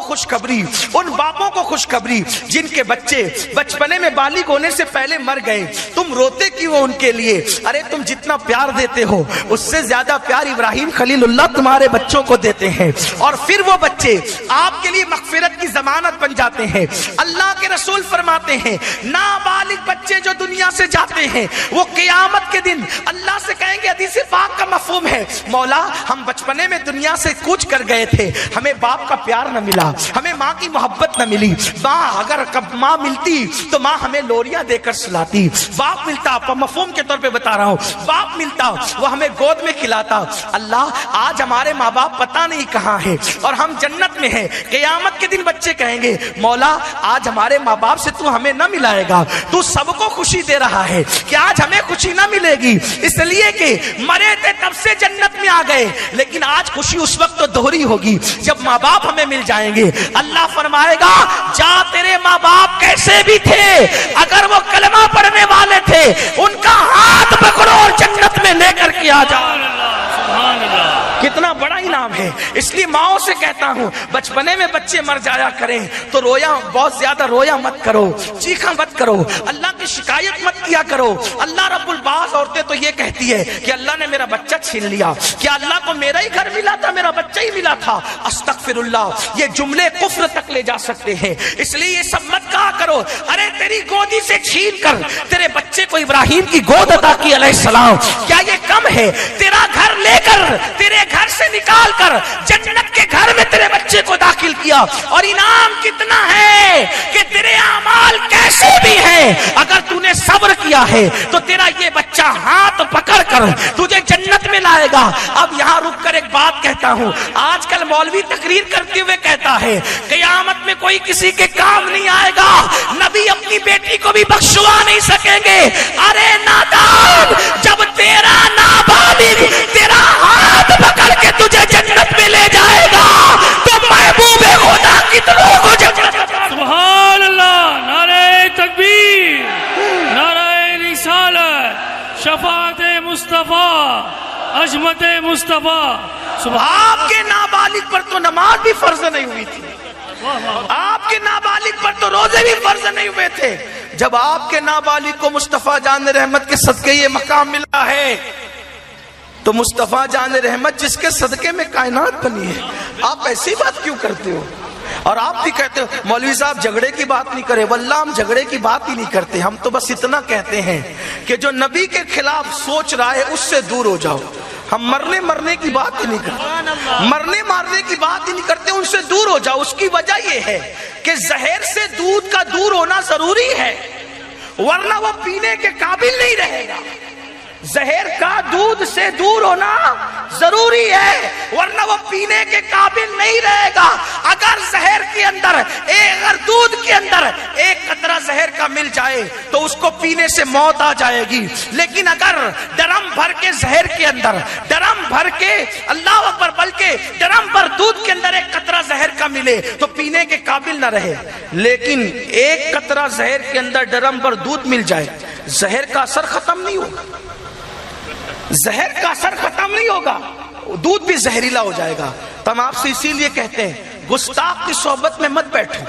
خوشخبری، ان باپوں کو خوشخبری جن کے بچے بچپنے میں بالغ ہونے سے پہلے مر گئے، تم روتے کیوں ہو ان کے لیے؟ ارے تم جتنا پیار دیتے ہو اس سے زیادہ پیار ابراہیم خلیل اللہ تمہارے بچوں کو دیتے ہیں، اور پھر وہ بچے آپ کے لیے مغفرت کی ضمانت بن جاتے ہیں۔ اللہ کے رسول فرماتے ہیں نابالغ بچے جو دنیا سے جاتے ہیں وہ قیامت کے دن اللہ سے کہیں گے، حدیث پاک کا مفہوم ہے، مولا ہم بچپنے میں دنیا سے کوچ کر گئے تھے، ہمیں باپ کا پیار نہ ملا، ہمیں ماں کی محبت نہ ملی، اگر ماں ملتی تو ماں ہمیں لوریاں دے کر سلاتی، باپ ملتا، مفہوم کے طور پہ بتا رہا ہوں، باپ ملتا وہ ہمیں گود میں کھلاتا۔ اللہ آج ہمارے ماں باپ پتہ نہیں کہاں ہے اور ہم جنت میں ہیں، قیامت کے دن بچے کہیں گے مولا آج ہمارے ماں باپ سے تو ہمیں نہ ملائے گا، تو سب کو خوشی دے رہا ہے کہ آج ہمیں خوشی نہ ملے گی، اس لیے کہ مرے تھے تب سے جنت میں آ گئے، لیکن آج خوشی اس وقت تو دوہری ہوگی جب ماں باپ ہمیں مل جائیں گے۔ اللہ فرمائے گا جا تیرے ماں باپ کیسے بھی تھے، اگر وہ کلمہ پڑھنے والے تھے ان کا ہاتھ پکڑو اور جنت میں لے کر کے آ جاؤ۔ کتنا بڑا انعام ہے۔ اس لیے ماؤں سے کہتا ہوں بچپنے میں بچے مر جایا کریں تو رویا، بہت زیادہ رویا مت کرو، چیخا مت کرو، اللہ کی شکایت مت کیا کرو۔ اللہ رب الباز عورتیں تو یہ کہتی ہے کہ اللہ نے میرا بچہ چھین لیا، کیا اللہ کو میرا ہی گھر ملا تھا، میرا بچہ ہی ملا تھا؟ استغفر اللہ، یہ جملے کفر تک لے جا سکتے ہیں، اس لیے یہ سب مت کہا کرو۔ ارے تیری گودی سے چھین کر تیرے بچے کو ابراہیم کی گود عطا کی علیہ السلام، کیا یہ کم ہے؟ تیرا گھر لے کر، تیرے گھر سے نکال کر جنت کے گھر میں تیرے بچے کو داخل کیا، اور انعام کتنا ہے کہ تیرے اعمال کیسے بھی ہیں، اگر تو نے صبر کیا ہے تو تیرا یہ بچہ ہاتھ پکڑ کر تجھے جنت میں لائے گا۔ اب یہاں رک کر ایک بات کہتا ہوں، آج کل مولوی تقریر کرتے ہوئے کہتا ہے قیامت میں کوئی کسی کے کام نہیں آئے گا، نبی اپنی بیٹی کو بھی بخشوا نہیں سکیں گے۔ ارے نادان، جب تیرا نابالغ تیرا ہاتھ پکڑ کے تجھے جنت میں لے جائے گا تو محبوب خدا کتنوں کو جنت۔ سبحان اللہ، نعرہ تکبیر، نعرہ رسالت، شفاعت مصطفیٰ، عظمت مصطفیٰ۔ آپ کے نابالغ پر تو نماز بھی فرض نہیں ہوئی تھی، آپ کے نابالغ پر تو روزے بھی فرض نہیں ہوئے تھے، جب آپ کے نابالغ کو مصطفیٰ جان رحمت کے صدقے یہ مقام ملا ہے تو مصطفیٰ جان رحمت جس کے صدقے میں کائنات بنی ہے، آپ ایسی بات کیوں کرتے ہو؟ اور آپ بھی کہتے ہو مولوی صاحب جھگڑے کی بات نہیں کرے، واللہ ہم جھگڑے کی بات ہی نہیں کرتے، ہم تو بس اتنا کہتے ہیں کہ جو نبی کے خلاف سوچ رہا ہے اس سے دور ہو جاؤ۔ ہم مرنے کی بات ہی نہیں کرتے، مارنے کی بات ہی نہیں کرتے، ان سے دور ہو جاؤ۔ اس کی وجہ یہ ہے کہ زہر سے دودھ کا دور ہونا ضروری ہے، ورنہ وہ پینے کے قابل نہیں رہے گا۔ زہر کا دودھ سے دور ہونا ضروری ہے، ورنہ وہ پینے کے قابل نہیں رہے گا۔ اگر زہر کے اندر، اگر دودھ کے اندر ایک قطرہ زہر کا مل جائے تو اس کو پینے سے موت آ جائے گی، لیکن اگر ڈرم بھر کے زہر کے اندر، ڈرم بھر کے، اللہ اکبر، بلکہ ڈرم بھر دودھ کے اندر ایک قطرہ زہر کا ملے تو پینے کے قابل نہ رہے، لیکن ایک قطرہ زہر کے اندر ڈرم بھر دودھ مل جائے، زہر کا اثر ختم نہیں ہوگا، زہر کا اثر ختم نہیں ہوگا، دودھ بھی زہریلا ہو جائے گا۔ تو ہم آپ سے اسی لیے کہتے ہیں گستاخ کی صحبت میں مت بیٹھو،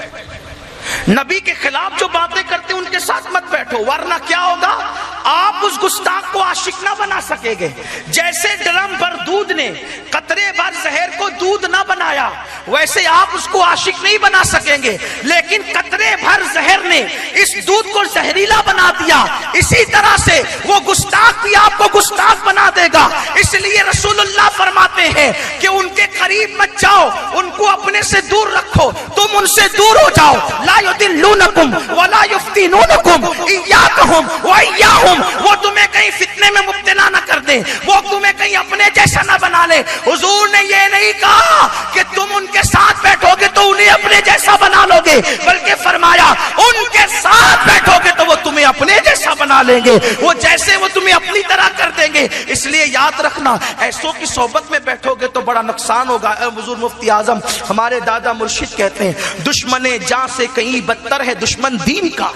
نبی کے خلاف جو باتیں کرتے ان کے ساتھ مت بیٹھو، ورنہ کیا ہوگا؟ آپ اس گستاخ کو عاشق نہ بنا سکیں گے۔ جیسے ڈرم بھر دودھ نے قطرے بھر زہر کو دودھ نہ بنایا، ویسے آپ اس کو عاشق نہیں بنا سکیں گے، لیکن قطرے بھر زہر نے اس دودھ کو زہریلا بنا دیا، اسی طرح سے وہ گستاخ بھی آپ کو گستاخ بنا دے گا۔ اس لیے رسول اللہ فرماتے ہیں کہ ان کے قریب مت جاؤ، ان کو اپنے سے دور رکھو، تم ان سے دور ہو جاؤ۔ لا یضلونکم ولا یفتنونکم ایاکہم وایاہم، وہ تمہیں کہیں فتنے میں مبتلا نہ کر دیں، وہ تمہیں کہیں اپنے جیسا نہ بنا لے۔ حضور نے یہ نہیں کہا کہ تم ان کے ساتھ بیٹھو گے تو انہیں اپنے جیسا بنا لو گے، بلکہ فرمایا ان کے ساتھ بیٹھو گے تو وہ تمہیں اپنے جیسا بنا لیں گے، وہ جیسے وہ تمہیں اپنی طرح کر دیں گے۔ اس لیے یاد رکھنا، ایسوں کی صحبت میں بیٹھو گے تو بڑا نقصان ہوگا۔ حضور مفتی اعظم ہمارے دادا مرشد کہتے ہیں دشمن جاں سے کہیں بدتر ہے دشمن دین کا،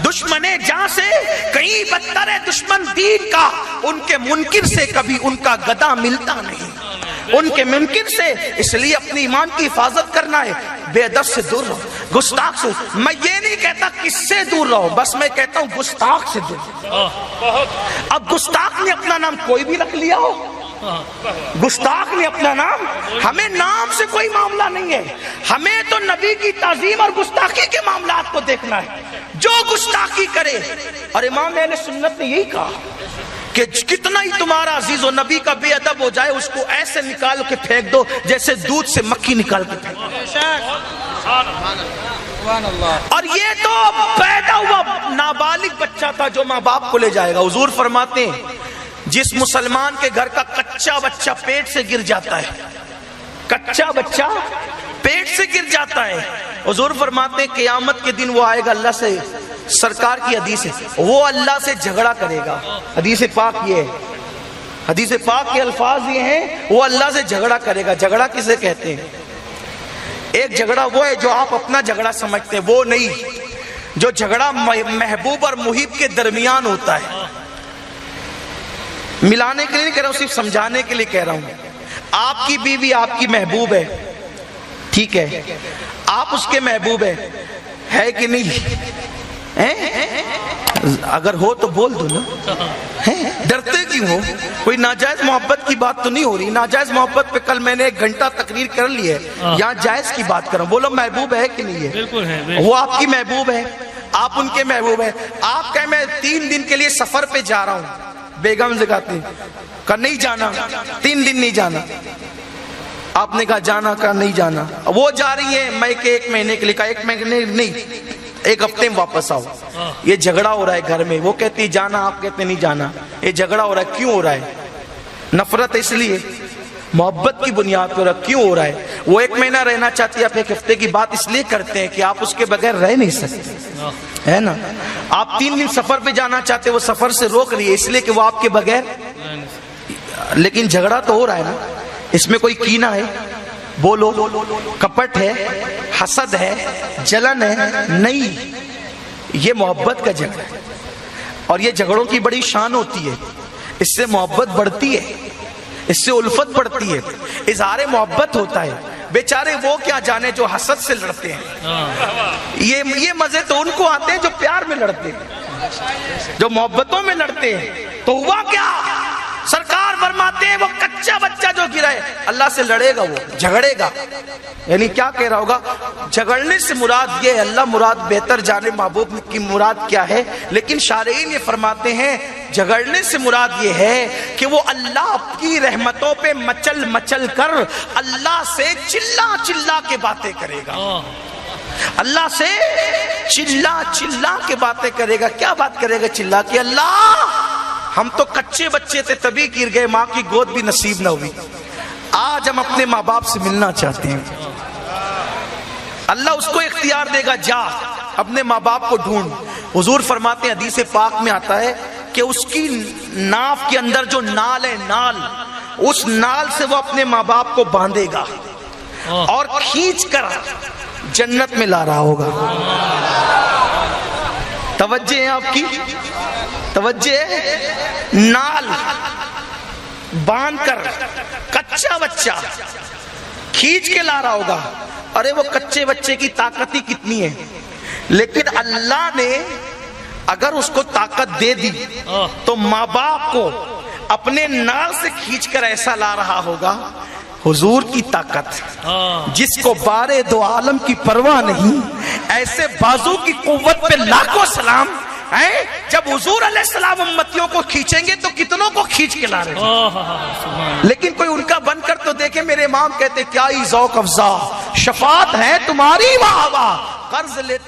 دشمن جاں سے کہیں بدتر ہے دشمن دین کا، ان کے منکر سے کبھی ان کا گدا ملتا نہیں، ان کے منکر سے۔ اس لیے اپنی ایمان کی حفاظت کرنا ہے۔ بے ادب سے دور رہو, گستاخ سے. میں یہ نہیں کہتا کس سے دور رہو, بس میں کہتا ہوں گستاخ سے دور رہو. اب گستاخ نے اپنا نام کوئی بھی رکھ لیا ہو, گستاخ نے اپنا نام, ہمیں نام سے کوئی معاملہ نہیں ہے, ہمیں تو نبی کی تعظیم اور گستاخی کے معاملات کو دیکھنا ہے. جو گستاخی کرے, اور امام اہل سنت نے یہی کہا کہ کتنا ہی تمہارا عزیز و نبی کا بے ادب ہو جائے, اس کو ایسے نکال کے پھینک دو جیسے دودھ سے مکھی نکال کے پھینک دو. اور یہ تو پیدا ہوا نابالغ بچہ تھا جو ماں باپ کو لے جائے گا. حضور فرماتے ہیں جس مسلمان کے گھر کا کچا بچہ پیٹ سے گر جاتا ہے, کچا بچہ پیٹ سے گر جاتا ہے, حضور فرماتے ہیں قیامت کے دن وہ آئے گا اللہ سے, سرکار کی حدیث ہے, وہ اللہ سے جھگڑا کرے گا. حدیث پاک یہ ہے, حدیث پاک کے الفاظ یہ ہیں, وہ اللہ سے جھگڑا کرے گا. جھگڑا کسے کہتے ہیں؟ ایک جھگڑا وہ ہے جو آپ اپنا جھگڑا سمجھتے ہیں, وہ نہیں. جو جھگڑا محبوب اور محب کے درمیان ہوتا ہے, ملانے کے لیے نہیں کہہ رہا ہوں, صرف سمجھانے کے لیے کہہ رہا ہوں. آپ کی بیوی آپ کی محبوب ہے, ٹھیک ہے, آپ اس کے محبوب ہے کہ نہیں؟ اگر ہو تو بول دو نا, ڈرتے کیوں ہو؟ کوئی ناجائز محبت کی بات تو نہیں ہو رہی. ناجائز محبت پہ کل میں نے 1 گھنٹہ تقریر کر لی ہے, یہاں جائز کی بات کر رہا ہوں. بولو محبوب ہے کہ نہیں ہے؟ بالکل ہے. وہ آپ کی محبوب ہے, آپ ان کے محبوب ہیں. آپ کہیں میں 3 دن کے لیے سفر پہ جا رہا ہوں, بیگم سے کہتے ہیں کہ نہیں جانا, 3 دن نہیں جانا. آپ نے کہا جانا, کہا نہیں جانا. وہ جا رہی ہے, میں کہ 1 مہینے کے لیے, کہا 1 مہینے نہیں, 1 ہفتے میں واپس آؤ. یہ جھگڑا ہو رہا ہے گھر میں. وہ کہتی ہے جانا, آپ کہتے نہیں جانا. یہ جھگڑا ہو رہا ہے, کیوں ہو رہا ہے؟ نفرت اس لیے, محبت کی بنیاد پر کیوں ہو رہا ہے؟ وہ 1 مہینہ رہنا چاہتی ہے, آپ 1 ہفتے کی بات اس لیے کرتے ہیں کہ آپ اس کے بغیر رہ نہیں سکتے, ہے نا. آپ 3 دن سفر پہ جانا چاہتے, وہ سفر سے روک رہی ہے اس لیے کہ وہ آپ کے بغیر. لیکن جھگڑا تو ہو رہا ہے نا, اس میں کوئی کینہ ہے؟ بولو. کپٹ ہے, حسد ہے, جلن ہے؟ نہیں, یہ محبت کا جھگڑا ہے. اور یہ جھگڑوں کی بڑی شان ہوتی ہے, اس سے محبت بڑھتی ہے, اس سے الفت بڑھتی ہے, اظہار محبت ہوتا ہے. بیچارے وہ کیا جانے جو حسد سے لڑتے ہیں. یہ مزے تو ان کو آتے ہیں جو پیار میں لڑتے ہیں, جو محبتوں میں لڑتے ہیں. تو ہوا کیا؟ سرکار فرماتے ہیں وہ کچا بچہ جو گرا ہے اللہ سے لڑے گا, وہ جھگڑے گا. یعنی کیا کہہ رہا ہوگا؟ جھگڑنے سے مراد یہ ہے, اللہ مراد بہتر جانے محبوب کی مراد کیا ہے. لیکن شارعین یہ فرماتے ہیں جھگڑنے سے مراد یہ ہے کہ وہ اللہ کی رحمتوں پہ مچل مچل کر اللہ سے چلا چلا کے باتیں کرے گا, اللہ سے چلا چلا کے باتیں کرے گا. کیا بات کرے گا چلا کے؟ اللہ ہم تو کچے بچے تھے تبھی گر گئے, ماں کی گود بھی نصیب نہ ہوئی, آج ہم اپنے ماں باپ سے ملنا چاہتے ہیں. اللہ اس کو اختیار دے گا, جا اپنے ماں باپ کو ڈھونڈ. حضور فرماتے ہیں حدیث پاک میں آتا ہے کہ اس کی ناف کے اندر جو نال ہے, نال, اس نال سے وہ اپنے ماں باپ کو باندھے گا اور کھینچ کر جنت میں لا رہا ہوگا. توجہ ہے آپ کی؟ توجہ ہے؟ نال باندھ کر کچا بچہ کھینچ کے لا رہا ہوگا. ارے وہ کچے بچے کی طاقت ہی کتنی ہے, لیکن اللہ نے اگر اس کو طاقت دے دی تو ماں باپ کو اپنے نال سے کھینچ کر ایسا لا رہا ہوگا. حضور کی طاقت, جس کو بارے 2 عالم کی پرواہ نہیں, ایسے بازو کی قوت پہ لاکھوں سلام. جب حضور علیہ السلام امتیوں کو کھینچیں گے تو کتنوں کو کھینچ کے لا رہے ہیں. لیکن کوئی ان کا بن کر تو دیکھے. میرے امام کہتے کیا ہی ذوق افزا شفاعت ہے تمہاری واہ واہ, قرض لیتے